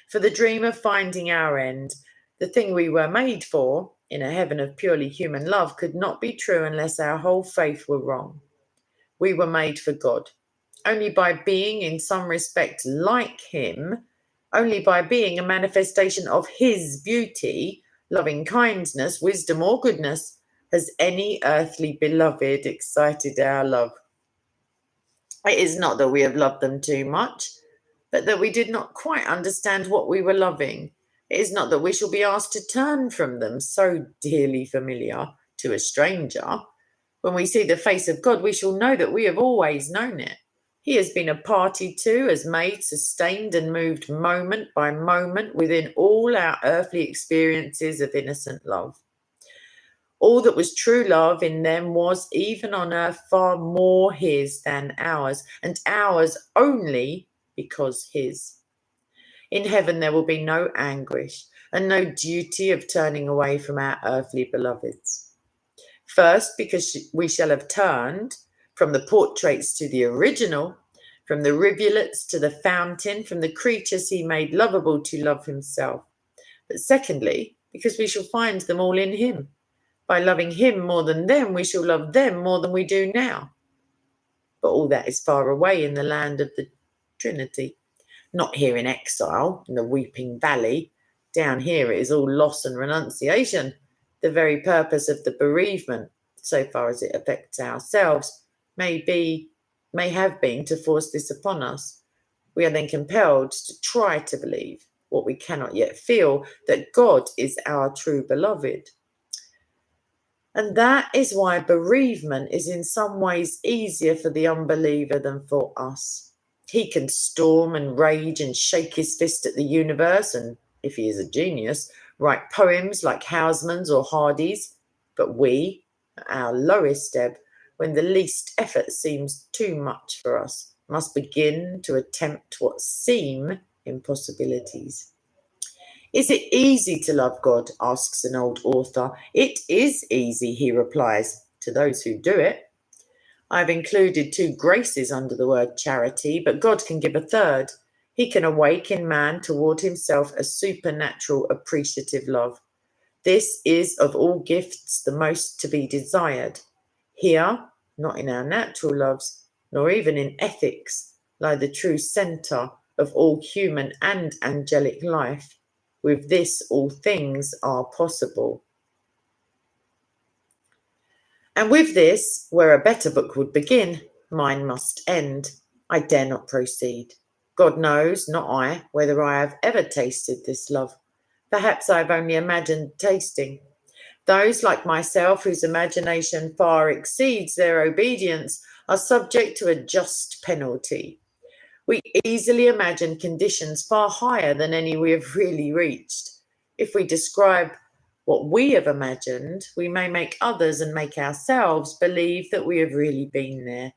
For the dream of finding our end, the thing we were made for, in a heaven of purely human love, could not be true unless our whole faith were wrong. We were made for God. Only by being in some respect like him, only by being a manifestation of his beauty, loving kindness, wisdom, or goodness, has any earthly beloved excited our love. It is not that we have loved them too much, but that we did not quite understand what we were loving. It is not that we shall be asked to turn from them, so dearly familiar, to a stranger. When we see the face of God, we shall know that we have always known it. He has been a party to, has made, sustained, and moved moment by moment within all our earthly experiences of innocent love. All that was true love in them was, even on earth, far more his than ours, and ours only because his. In heaven there will be no anguish and no duty of turning away from our earthly beloveds. First, because we shall have turned from the portraits to the original, from the rivulets to the fountain, from the creatures he made lovable to love himself. But secondly, because we shall find them all in him. By loving him more than them, we shall love them more than we do now. But all that is far away in the land of the Trinity. Not here in exile, in the weeping valley. Down here it is all loss and renunciation. The very purpose of the bereavement, so far as it affects ourselves, may have been to force this upon us. We are then compelled to try to believe what we cannot yet feel, that God is our true beloved. And that is why bereavement is in some ways easier for the unbeliever than for us. He can storm and rage and shake his fist at the universe, and if he is a genius, write poems like Hausmann's or Hardy's. But we, at our lowest ebb, when the least effort seems too much for us, must begin to attempt what seem impossibilities. Is it easy to love God? Asks an old author. It is easy, he replies, to those who do it. I've included 2 graces under the word charity, but God can give a third. He can awake in man toward himself a supernatural appreciative love. This is of all gifts the most to be desired. Here, not in our natural loves, nor even in ethics, lie the true centre of all human and angelic life. With this, all things are possible. And with this, where a better book would begin, mine must end. I dare not proceed. God knows, not I, whether I have ever tasted this love. Perhaps I have only imagined tasting. Those like myself, whose imagination far exceeds their obedience, are subject to a just penalty. We easily imagine conditions far higher than any we have really reached. If we describe what we have imagined, we may make others and make ourselves believe that we have really been there.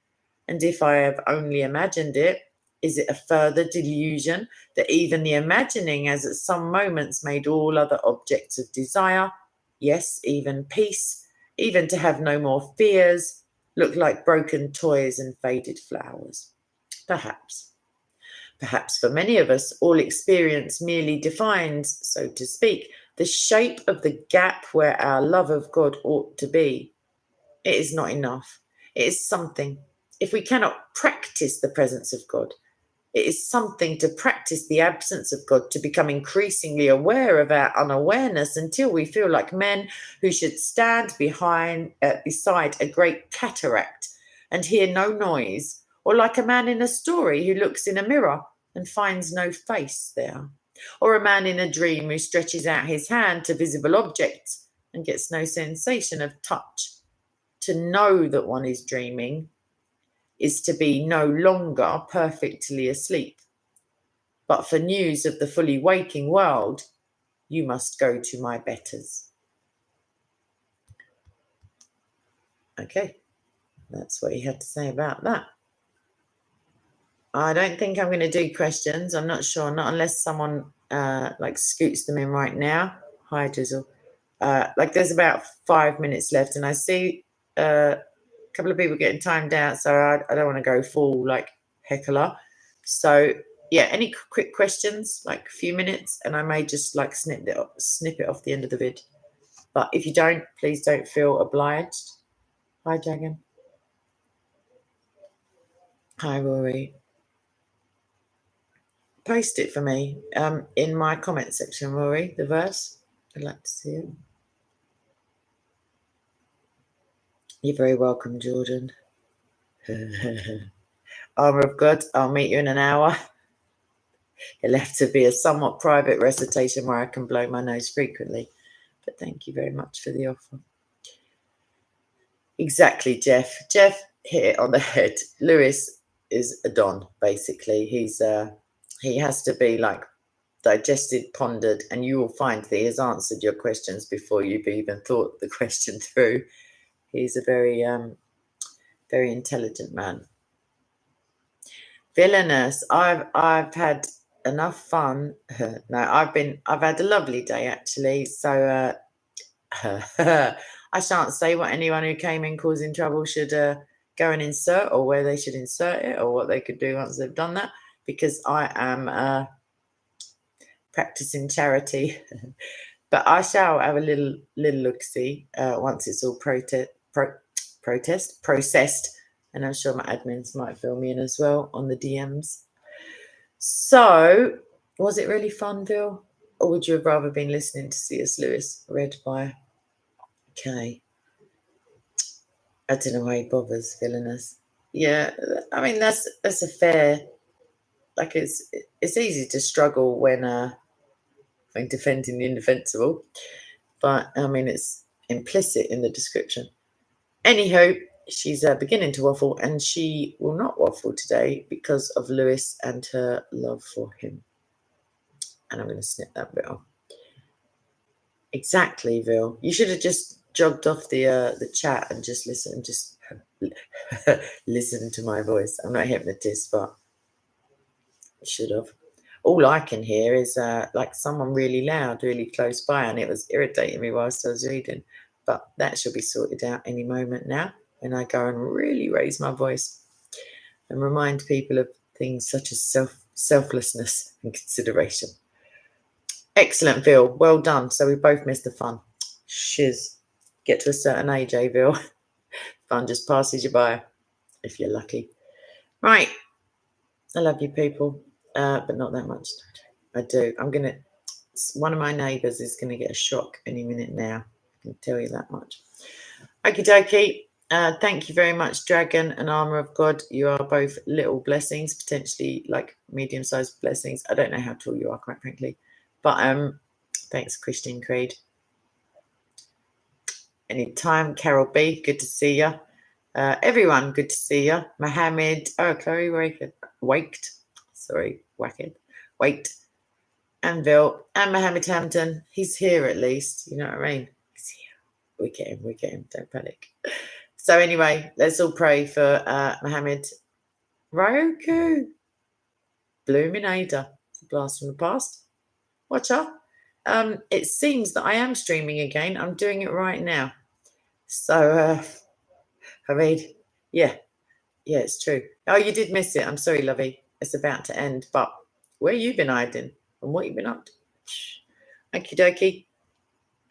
And if I have only imagined it, is it a further delusion that even the imagining has at some moments made all other objects of desire, yes, even peace, even to have no more fears, look like broken toys and faded flowers? Perhaps. Perhaps for many of us, all experience merely defines, so to speak, the shape of the gap where our love of God ought to be. It is not enough. It is something. If we cannot practice the presence of God, it is something to practice the absence of God, to become increasingly aware of our unawareness until we feel like men who should stand beside a great cataract and hear no noise, or like a man in a story who looks in a mirror and finds no face there, or a man in a dream who stretches out his hand to visible objects and gets no sensation of touch. To know that one is dreaming is to be no longer perfectly asleep. But for news of the fully waking world, you must go to my betters. Okay, that's what he had to say about that. I don't think I'm going to do questions. I'm not sure, not unless someone like scoots them in right now. Hi, Drizzle. Like there's about 5 minutes left, and I see a couple of people getting timed out, so I don't want to go full like heckler. So yeah, any quick questions, like a few minutes, and I may just like snip it off the end of the vid. But if you don't, please don't feel obliged. Hi, Dragon. Hi, Rory. Post it for me in my comment section, Rory, the verse. I'd like to see it. You're very welcome, Jordan. Armour of God, I'll meet you in an hour. It'll have to be a somewhat private recitation where I can blow my nose frequently. But thank you very much for the offer. Exactly, Jeff. Jeff hit it on the head. Lewis is a don, basically. He has to be like digested, pondered, and you will find that he has answered your questions before you've even thought the question through. He's a very, very intelligent man. Villainous. I've had enough fun. No, I've had a lovely day actually. So I shan't say what anyone who came in causing trouble should go and insert, or where they should insert it, or what they could do once they've done that, because I am practicing charity. But I shall have a little look-see once it's all processed, and I'm sure my admins might fill me in as well on the DMs. So, was it really fun, Bill? Or would you have rather been listening to C.S. Lewis read by Kay? I don't know why he bothers, villainous. Yeah, I mean that's a fair. Like it's easy to struggle when defending the indefensible, but I mean it's implicit in the description. Anyhow, she's beginning to waffle, and she will not waffle today because of Lewis and her love for him. And I'm going to snip that bit off. Exactly, Vil. You should have just jogged off the chat and just listen to my voice. I'm not a hypnotist, but I should have. All I can hear is like someone really loud, really close by, and it was irritating me whilst I was reading. But that should be sorted out any moment now when I go and really raise my voice and remind people of things such as selflessness and consideration. Excellent, Vil. Well done. So we both missed the fun. Shiz. Get to a certain age, eh, Vil? Fun just passes you by, if you're lucky. Right. I love you, people, but not that much. I do. One of my neighbours is going to get a shock any minute now. I can tell you that much. Okie dokie. Thank you very much, Dragon and Armour of God. You are both little blessings, potentially like medium-sized blessings. I don't know how tall you are, quite frankly. But thanks, Christian Creed. Anytime, Carol B. Good to see you. Everyone, good to see you. Mohammed. Oh, Chloe Waked. Sorry, Wacked. Wait. And Vil. And Mohammed Hampton. He's here at least. You know what I mean? He's here. We get him. Don't panic. So anyway, let's all pray for Mohammed. Roku. Blooming Ada. It's a blast from the past. Watch out. It seems that I am streaming again. I'm doing it right now. So, I mean, yeah, it's true. Oh, you did miss it. I'm sorry, lovey. It's about to end. But where you been hiding and what you been up to? Okie dokie.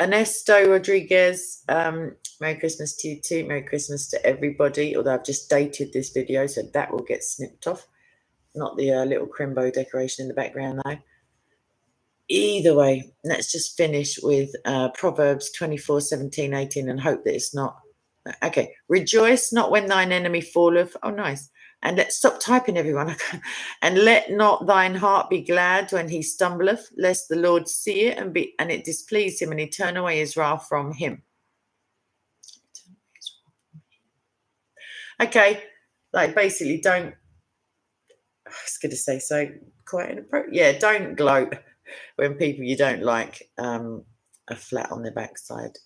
Ernesto Rodriguez, Merry Christmas to you too. Merry Christmas to everybody. Although I've just dated this video, so that will get snipped off. Not the little crimbo decoration in the background, though. Either way, let's just finish with Proverbs 24, 17, 18, and hope that it's not. Okay. Rejoice not when thine enemy falleth. Oh, nice. And let's stop typing, everyone. And let not thine heart be glad when he stumbleth, lest the Lord see it and it displease him, and he turn away his wrath from him. Okay. Like basically don't. I was going to say so quite inappropriate. Yeah, don't gloat when people you don't like are flat on their backside,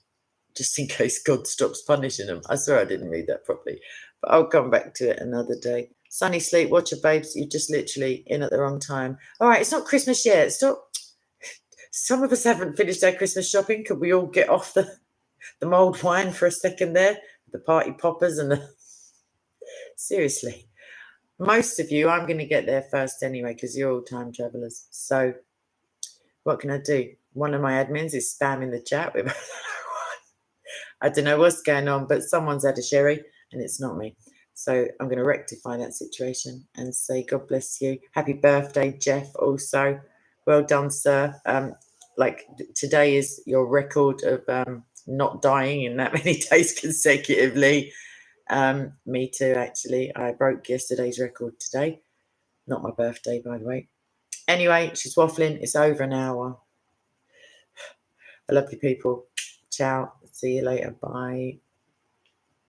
just in case God stops punishing them. I swear I didn't read that properly, but I'll come back to it another day. Sunny Sleep, watch your babes. You're just literally in at the wrong time. All right, it's not Christmas yet. Stop. Some of us haven't finished our Christmas shopping. Could we all get off the mulled wine for a second there? The party poppers and the... Seriously. Most of you, I'm going to get there first anyway because you're all time travelers. So what can I do? One of my admins is spamming the chat with... I don't know what's going on, but someone's had a sherry and it's not me. So I'm going to rectify that situation and say, God bless you. Happy birthday, Jeff, also. Well done, sir. Like today is your record of not dying in that many days consecutively. Me too, actually. I broke yesterday's record today. Not my birthday, by the way. Anyway, she's waffling. It's over an hour. I love you, people. Ciao. See you later. Bye.